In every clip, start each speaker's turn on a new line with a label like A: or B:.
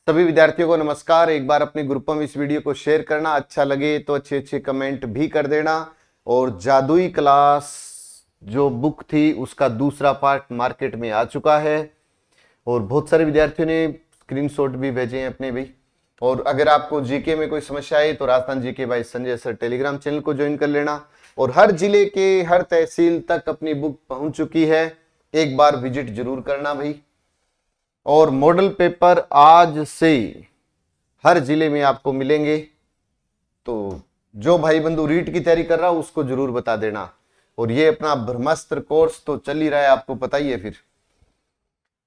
A: सभी विद्यार्थियों को नमस्कार। एक बार अपने ग्रुपों में इस वीडियो को शेयर करना, अच्छा लगे तो अच्छे अच्छे कमेंट भी कर देना। और जादुई क्लास जो बुक थी उसका दूसरा पार्ट मार्केट में आ चुका है और बहुत सारे विद्यार्थियों ने स्क्रीनशॉट भी भेजे हैं अपने भी। और अगर आपको जीके में कोई समस्या है तो Rajasthan GK by Sanjay sir Telegram channel को ज्वाइन कर लेना। और हर जिले के हर तहसील तक अपनी बुक पहुंच चुकी है, एक बार विजिट जरूर करना भाई। और मॉडल पेपर आज से हर जिले में आपको मिलेंगे, तो जो भाई बंधु रीट की तैयारी कर रहा हो उसको जरूर बता देना। और ये अपना ब्रह्मास्त्र कोर्स तो चल ही रहा है, आपको पता ही है। फिर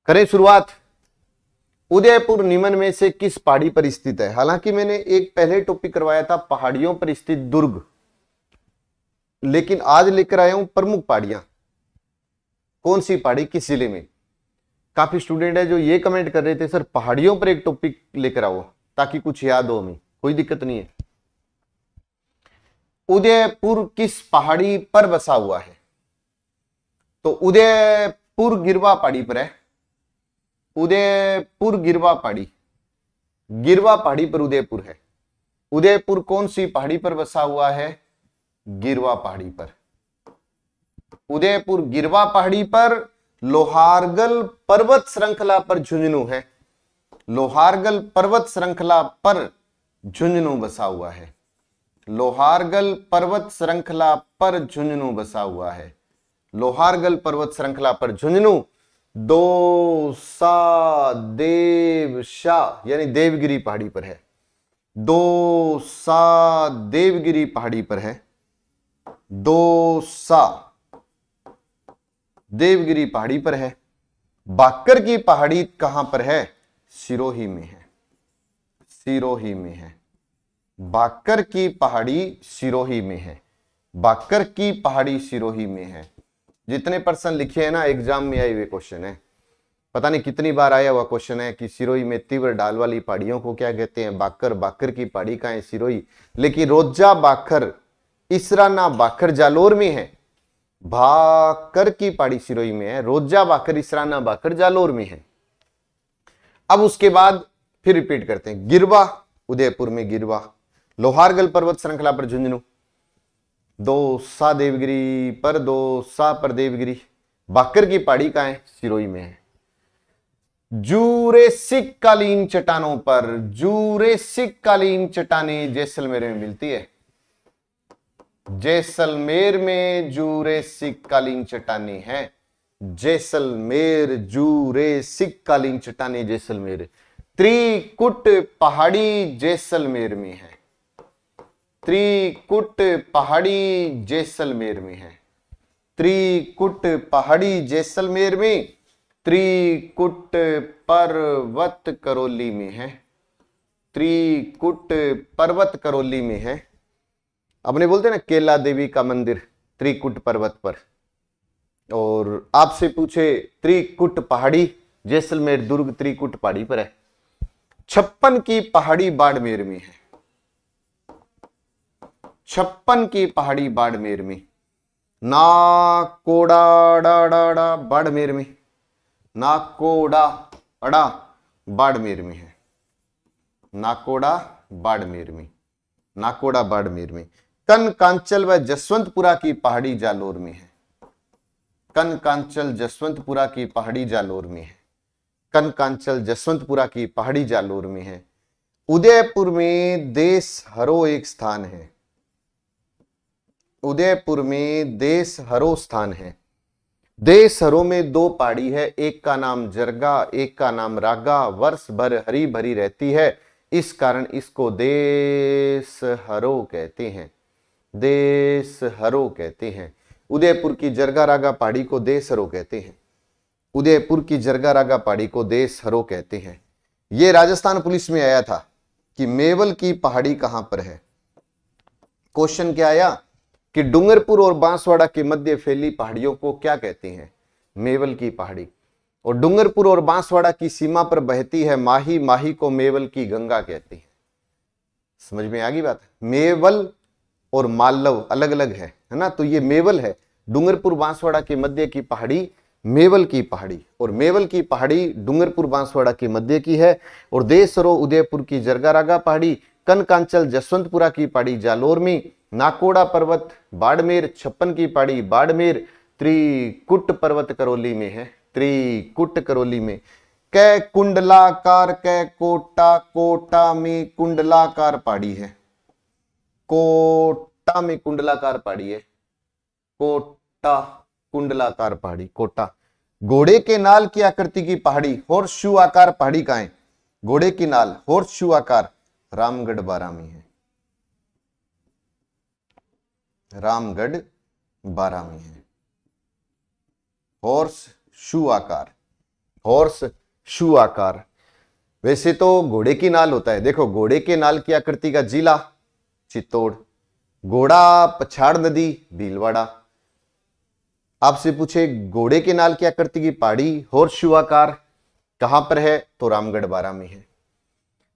A: करें शुरुआत। उदयपुर निम्न में से किस पहाड़ी पर स्थित है? हालांकि मैंने एक पहले टॉपिक करवाया था पहाड़ियों पर स्थित दुर्ग, लेकिन आज लेकर आया हूं प्रमुख पहाड़ियां। कौन सी पहाड़ी किस जिले में? काफी स्टूडेंट है जो ये कमेंट कर रहे थे सर पहाड़ियों पर एक टॉपिक लेकर आओ ताकि कुछ याद हो हमें। कोई दिक्कत नहीं है। उदयपुर किस पहाड़ी पर बसा हुआ है? तो उदयपुर गिरवा पहाड़ी पर है। उदयपुर गिरवा पहाड़ी, गिरवा पहाड़ी पर उदयपुर है। उदयपुर कौन सी पहाड़ी पर बसा हुआ है? गिरवा पहाड़ी पर। उदयपुर गिरवा पहाड़ी पर लोहारगल पर्वत श्रृंखला पर झुंझुनू है। लोहारगल पर्वत श्रृंखला पर झुंझुनू बसा हुआ है। लोहारगल पर्वत श्रृंखला पर झुंझुनू बसा हुआ है। लोहारगल पर्वत श्रृंखला पर झुंझुनू दौसा देवशा यानी देवगिरी पहाड़ी पर है। दौसा देवगिरी पहाड़ी पर है। दौसा देवगिरी पहाड़ी पर है। बाकर की पहाड़ी कहां पर है? सिरोही में है। सिरोही में है। बाकर की पहाड़ी सिरोही में है। बाकर की पहाड़ी सिरोही में है। जितने पर्सन लिखे हैं ना एग्जाम में आए हुए क्वेश्चन है, पता नहीं कितनी बार आया हुआ क्वेश्चन है कि सिरोही में तीव्र ढाल वाली पहाड़ियों को क्या कहते हैं? बाकर। बाकर की पहाड़ी कहां है? सिरोही। लेकिन रोजा बाकर, इसराना बाकर जालोर में है। भाकर की पहाड़ी सिरोही में है। रोजा बाकर, इसराना बाकर जालोर में है। अब उसके बाद फिर रिपीट करते हैं। गिरवा, उदयपुर में गिरवा। लोहारगल पर्वत श्रृंखला पर झुंझुनू। दौसा देवगिरी पर, दौसा पर देवगिरी। बाकर की पहाड़ी कहां है? सिरोही में है। जूरेसिक कालीन चट्टानों पर, जूरेसिक कालीन चट्टानें जैसलमेर में मिलती है। जैसलमेर में जूरेसिक कालीन चट्टानें हैं। जैसलमेर जूरेसिक कालीन चट्टानें जैसलमेर। त्रिकुट पहाड़ी जैसलमेर में है। त्रिकुट पहाड़ी जैसलमेर में है। त्रिकुट पहाड़ी जैसलमेर में। त्रिकुट पर्वत करौली में है। त्रिकुट पर्वत करौली में है। अपने बोलते हैं ना केला देवी का मंदिर त्रिकुट पर्वत पर। और आपसे पूछे त्रिकुट पहाड़ी जैसलमेर दुर्ग त्रिकुट पहाड़ी पर है। 56 की पहाड़ी बाड़मेर में है। 56 की पहाड़ी बाड़मेर में। नाकोड़ा डाड़ा बाड़मेर में। नाकोड़ा अड़ा बाड़मेर में है। नाकोड़ा बाड़मेर में। नाकोड़ा बाड़मेर में। कनकांचल व जसवंतपुरा की पहाड़ी जालोर में है। कनकांचल जसवंतपुरा की पहाड़ी जालोर में है। कनकांचल जसवंतपुरा की पहाड़ी जालोर में है। उदयपुर में देश हरो एक स्थान है। उदयपुर में देश हरो स्थान है। देश हरो में 2 पहाड़ी है, एक का नाम जरगा, एक का नाम रागा। वर्ष भर हरी भरी रहती है, इस कारण इसको देश हरो कहते हैं। देश हरो कहते हैं। उदयपुर की जरगा रागा पहाड़ी को देश हरो कहते हैं। उदयपुर की जरगा रागा पहाड़ी को देश हरो कहते हैं। यह राजस्थान पुलिस में आया था कि मेवल की पहाड़ी कहां पर है। क्वेश्चन क्या आया कि डूंगरपुर और बांसवाड़ा के मध्य फैली पहाड़ियों को क्या कहते हैं? मेवल की पहाड़ी। और डूंगरपुर और बांसवाड़ा की सीमा पर बहती है माही। माही को मेवल की गंगा कहते हैं। समझ में आ गई बात? मेवल और मालव अलग अलग है ना। तो ये मेवल है। डूंगरपुर बांसवाड़ा के मध्य की पहाड़ी मेवल की पहाड़ी, और मेवल की पहाड़ी डूंगरपुर बांसवाड़ा के मध्य की है। और देसरो उदयपुर की जरगारागा पहाड़ी, कनकांचल जसवंतपुरा की पहाड़ी जालोर में, नाकोड़ा पर्वत बाड़मेर, छप्पन की पहाड़ी बाड़मेर, त्रिकुट पर्वत करौली में है, त्रिकुट करौली में। कै कुंडलाकार कै कोटा, कोटा में कुंडलाकार पहाड़ी है, कोटा में कुंडलाकार पहाड़ी है, कोटा कुंडलाकार पहाड़ी, कोटा। घोड़े के नाल की आकृति की पहाड़ी हॉर्सशू आकार पहाड़ी कहां है? घोड़े की नाल हॉर्सशू आकार रामगढ़ बारा में है, रामगढ़ बारा में है। हॉर्स शू आकार, हॉर्स शू आकार। वैसे तो घोड़े की नाल होता है, देखो घोड़े के नाल की आकृति का जिला चित्तौड़, घोड़ा पछाड़ नदी भीलवाड़ा। आपसे पूछे घोड़े के नाल की आकृति की पहाड़ी हॉर्सशू आकार कहां पर है? तो रामगढ़ बारा में है।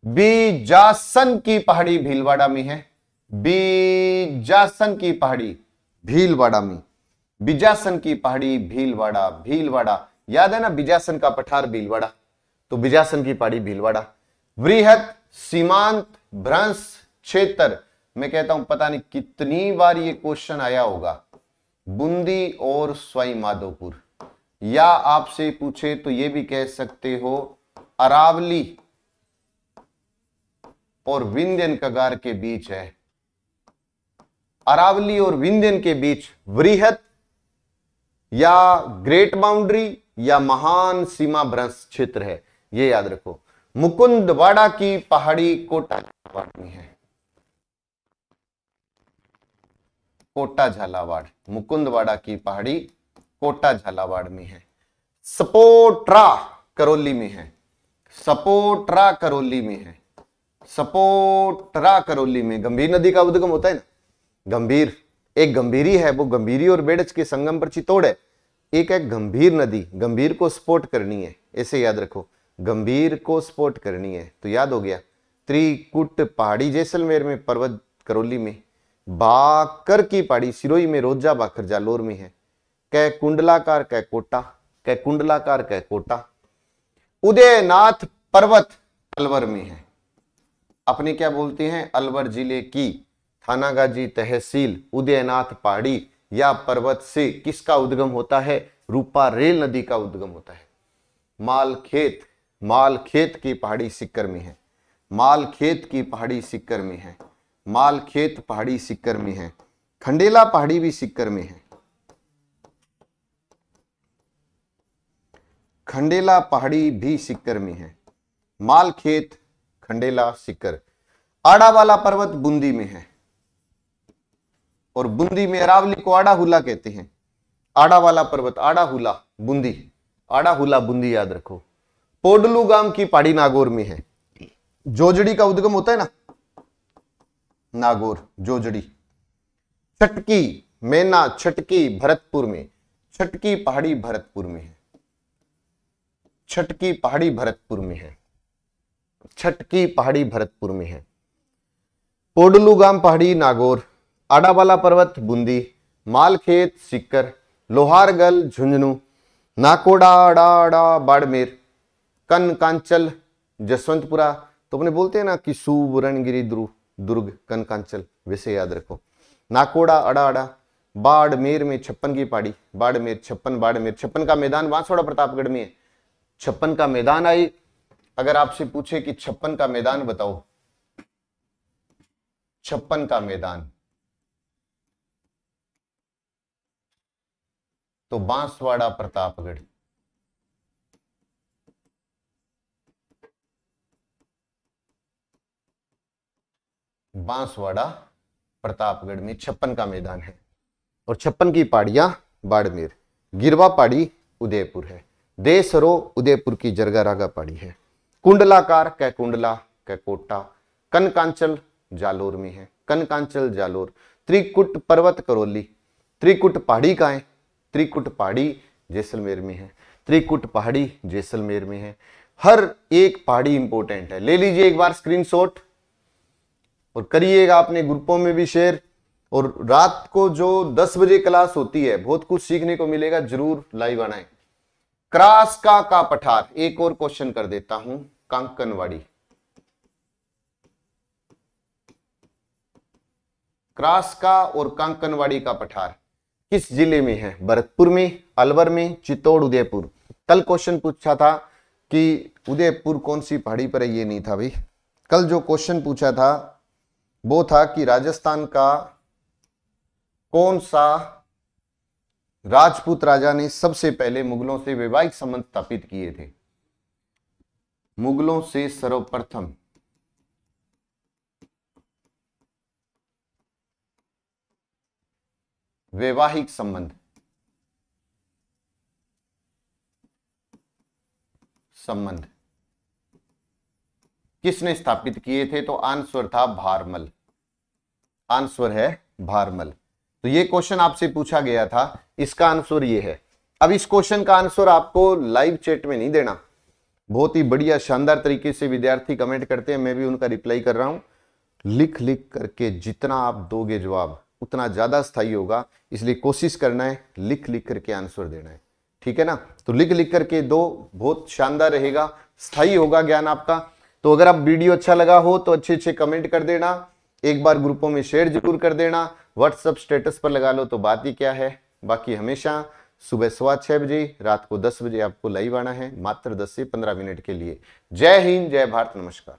A: बीजासन की पहाड़ी भीलवाड़ा में है, बीजासन की पहाड़ी भीलवाड़ा में, बीजासन की पहाड़ी भीलवाड़ा, भीलवाड़ा याद है ना, बीजासन का पठार भीलवाड़ा, तो बीजासन की पहाड़ी भीलवाड़ा। वृहत सीमांत भ्रंश क्षेत्र, मैं कहता हूं पता नहीं कितनी बार ये क्वेश्चन आया होगा, बूंदी और सवाई माधोपुर, या आपसे पूछे तो ये भी कह सकते हो अरावली और विंध्यन कगार के बीच है, अरावली और विंध्यन के बीच वृहत या ग्रेट बाउंड्री या महान सीमा भ्रंश क्षेत्र है, ये याद रखो। मुकुंदवाड़ा की पहाड़ी कोटा में है, कोटा झालावाड़, मुकुंदवाड़ा की पहाड़ी कोटा झालावाड़ में है। सपोट्रा करौली में है, सपोट्रा करौली में है, सपोट्रा करौली में। गंभीर नदी का उद्गम होता है ना, गंभीर, एक गंभीरी है, वो गंभीरी और बेड़च के संगम पर चित्तौड़ है। एक है गंभीर नदी, गंभीर को स्पोर्ट करनी है, ऐसे याद रखो, गंभीर को स्पोर्ट करनी है, तो याद हो गया। त्रिकुट पहाड़ी जैसलमेर में, पर्वत करौली में। बाकर की पहाड़ी सिरोही में, रोजा बाकर जालोर में है। कै कुंडलाकार कै कोटा, कै कुंडलाकार कै कोटा। उदयनाथ पर्वत अलवर में है, अपने क्या बोलते हैं, अलवर जिले की थानागाजी तहसील उदयनाथ पहाड़ी या पर्वत से किसका उद्गम होता है? रूपा रेल नदी का उद्गम होता है। मालखेत, मालखेत की पहाड़ी सिक्कर में है, मालखेत की पहाड़ी सिक्कर में है, मालखेत पहाड़ी सिक्कर में है। खंडेला पहाड़ी भी सिक्कर में है, खंडेला पहाड़ी भी सिक्कर में है। मालखेत, खंडेला, सिक्कर। आड़ावाला पर्वत बूंदी में है, और बूंदी में अरावली को आड़ाहुला कहते हैं। आड़ावाला पर्वत आड़ाहुला बूंदी, आड़ाहुला बूंदी याद रखो। पोडलू गांव की पहाड़ी नागौर में है। जोजड़ी का उद्गम होता है ना, नागौर, जोजड़ी। छटकी, मैना, छटकी भरतपुर में, छटकी पहाड़ी भरतपुर में है, छटकी पहाड़ी भरतपुर में है, छटकी पहाड़ी भरतपुर में है। पोडलू गांव पहाड़ी नागौर, आड़ावाला पर्वत बूंदी, मालखेत सिक्कर, लोहारगल झुंझुनू, नाकोड़ा आड़ा बाड़मेर, कनकांचल जसवंतपुरा। तो अपने बोलते हैं ना कि सुवर्णगिरी दुर्ग कनकांचल, वैसे याद रखो। नाकोड़ा अड़ा बाड़मेर में छप्पन की पहाड़ी, बाड़मेर छप्पन, बाड़मेर छप्पन का मैदान बांसवाड़ा प्रतापगढ़ में है। छप्पन का मैदान आई, अगर आपसे पूछे कि छप्पन का मैदान बताओ, छप्पन का मैदान, तो बांसवाड़ा प्रतापगढ़। बांसवाड़ा प्रतापगढ़ में छप्पन का मैदान है, और छप्पन की पहाड़ियां बाड़मेर। गिरवा पहाड़ी उदयपुर है। देसरो उदयपुर की जरगारागा पहाड़ी है। कुंडलाकार कै कुंडला कै कोटा, कनकांचल जालोर में है, कनकांचल जालोर। त्रिकुट पर्वत करौली, त्रिकुट पहाड़ी का है, त्रिकुट पहाड़ी जैसलमेर में है, त्रिकुट पहाड़ी जैसलमेर में है। हर एक पहाड़ी इंपॉर्टेंट है, ले लीजिए एक बार स्क्रीनशॉट और करिएगा अपने ग्रुपों में भी शेयर। और रात को जो 10 बजे क्लास होती है, बहुत कुछ सीखने को मिलेगा, जरूर लाइव आना है। क्रास्का का पठार, एक और क्वेश्चन कर देता हूं, कांकनवाड़ी। क्रास्का और कांकनवाड़ी का पठार किस जिले में है? भरतपुर में, अलवर में, चित्तौड़, उदयपुर। कल क्वेश्चन पूछा था कि उदयपुर कौन सी पहाड़ी पर है, ये नहीं था भाई। कल जो क्वेश्चन पूछा था वो था कि राजस्थान का कौन सा राजपूत राजा ने सबसे पहले मुगलों से वैवाहिक संबंध स्थापित किए थे? मुगलों से सर्वप्रथम वैवाहिक संबंध किसने स्थापित किए थे? तो आंसर था भारमल। आंसर है भारमल। तो ये क्वेश्चन आपसे पूछा गया था, इसका आंसर ये है। अब इस क्वेश्चन का आंसर आपको लाइव चैट में नहीं देना, बहुत ही बढ़िया शानदार तरीके से विद्यार्थी कमेंट करते हैं, मैं भी उनका रिप्लाई कर रहा हूं। लिख लिख करके जितना आप दोगे जवाब उतना ज्यादा स्थायी होगा, इसलिए कोशिश करना है लिख लिख करके आंसर देना है, ठीक है ना। तो लिख लिख करके दो, बहुत शानदार रहेगा, स्थायी होगा ज्ञान आपका। तो अगर आप वीडियो अच्छा लगा हो तो अच्छे अच्छे कमेंट कर देना, एक बार ग्रुपों में शेयर जरूर कर देना, व्हाट्सएप स्टेटस पर लगा लो तो बात ही क्या है। बाकी हमेशा सुबह 6:15 बजे, रात को 10 बजे आपको लाइव आना है, मात्र 10 से 15 मिनट के लिए। जय हिंद, जय भारत, नमस्कार।